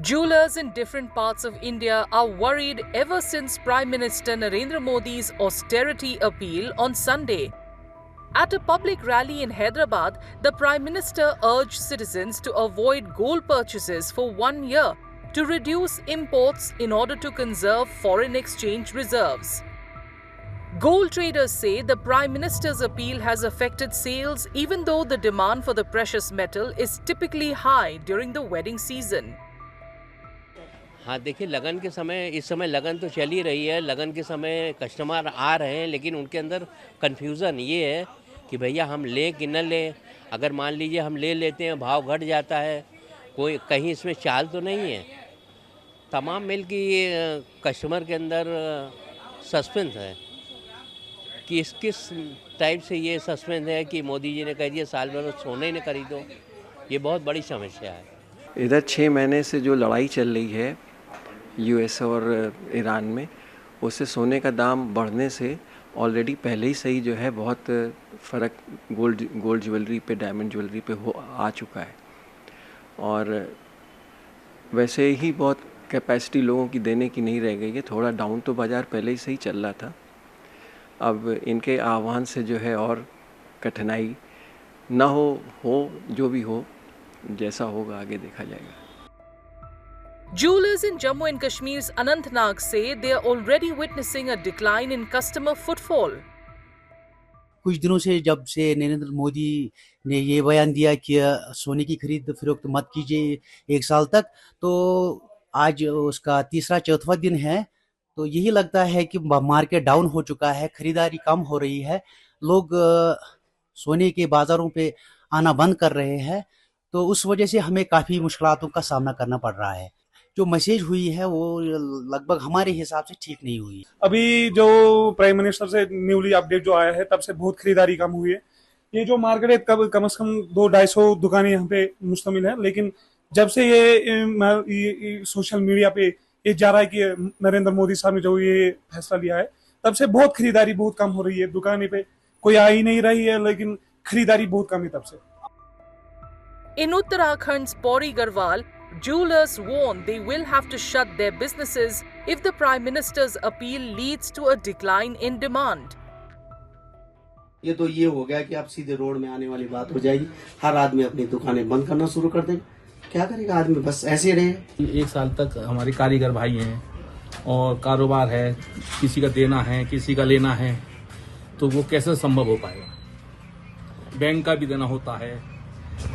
Jewelers in different parts of India are worried ever since Prime Minister Narendra Modi's austerity appeal on Sunday. At a public rally in Hyderabad, the Prime Minister urged citizens to avoid gold purchases for 1 year to reduce imports in order to conserve foreign exchange reserves. Gold traders say the Prime Minister's appeal has affected sales even though the demand for the precious metal is typically high during the wedding season. हाँ देखिए, लगन के समय इस समय लगन तो चल ही रही है। लगन के समय कस्टमर आ रहे हैं, लेकिन उनके अंदर कन्फ्यूज़न ये है कि भैया हम लें कि न लें। अगर मान लीजिए हम ले लेते हैं, भाव घट जाता है, कोई कहीं इसमें चाल तो नहीं है। तमाम मिल की कस्टमर के अंदर सस्पेंस है कि किस टाइप से ये सस्पेंस है कि मोदी जी ने कह दिया साल भर सोने न खरीदो। ये बहुत बड़ी समस्या है। इधर 6 महीने से जो लड़ाई चल रही है यूएस और ईरान में, उससे सोने का दाम बढ़ने से ऑलरेडी पहले ही सही जो है बहुत फ़र्क गोल्ड ज्वेलरी पे, डायमंड ज्वेलरी पे आ चुका है। और वैसे ही बहुत कैपेसिटी लोगों की देने की नहीं रह गई है। थोड़ा डाउन तो बाज़ार पहले ही सही चल रहा था। अब इनके आह्वान से जो है और कठिनाई ना हो जो भी हो, जैसा होगा आगे देखा जाएगा। Jewelers in Jammu and Kashmir's Anantnag say they are already witnessing a decline in customer footfall. कुछ दिनों से जब से नरेंद्र मोदी ने ये बयान दिया कि सोने की खरीद फरोख्त मत कीजिए 1 साल तक, तो आज उसका तीसरा चौथा दिन है। तो यही लगता है कि मार्केट डाउन हो चुका है, खरीदारी कम हो रही है, लोग सोने के बाज़ारों पे आना बंद कर रहे हैं। तो उस वजह से हमें काफ़ी मुश्किलातों का सामना करना पड़ रहा है। जो मैसेज हुई है वो लगभग हमारे हिसाब से ठीक नहीं हुई। अभी जो प्राइम मिनिस्टर से न्यूली अपडेट जो आया है, तब से बहुत खरीदारी कम हुई है। ये जो मार्केट है कम से कम 200-250 दुकानें यहाँ पे मुश्तमिल है, लेकिन जब से ये सोशल मीडिया पे ये जा रहा है कि नरेंद्र मोदी साहब ने जो ये फैसला लिया है, तब से बहुत खरीदारी बहुत कम हो रही है। दुकानें पे कोई आ ही नहीं रही है, लेकिन खरीदारी बहुत कम है तब से। In Uttarakhand's Pauri Garhwal, jewelers warn they will have to shut their businesses if the Prime Minister's appeal leads to a decline in demand. ये तो ये हो गया कि अब सीधे रोड में आने वाली बात हो जाएगी। हर आदमी अपनी दुकानें बंद करना शुरू कर देगा। क्या करेगा आदमी, बस ऐसे रहे। 1 साल तक हमारे कारीगर भाई हैं और कारोबार है, किसी का देना है, किसी का लेना है, तो वो कैसे संभव हो पाएगा। बैंक का भी देना होता है,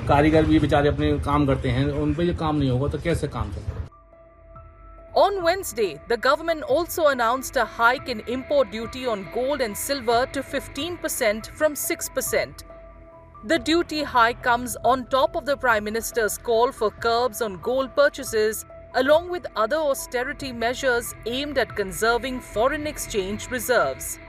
कारीगर भी बेचारे अपने काम करते हैं, उन पे ये काम नहीं होगा तो कैसे काम चलेगा। On Wednesday, the government also announced a hike in import duty on gold and silver to 15% from 6%. The duty hike comes on top of the Prime Minister's call for curbs on gold purchases, along with other austerity measures aimed at conserving foreign exchange reserves.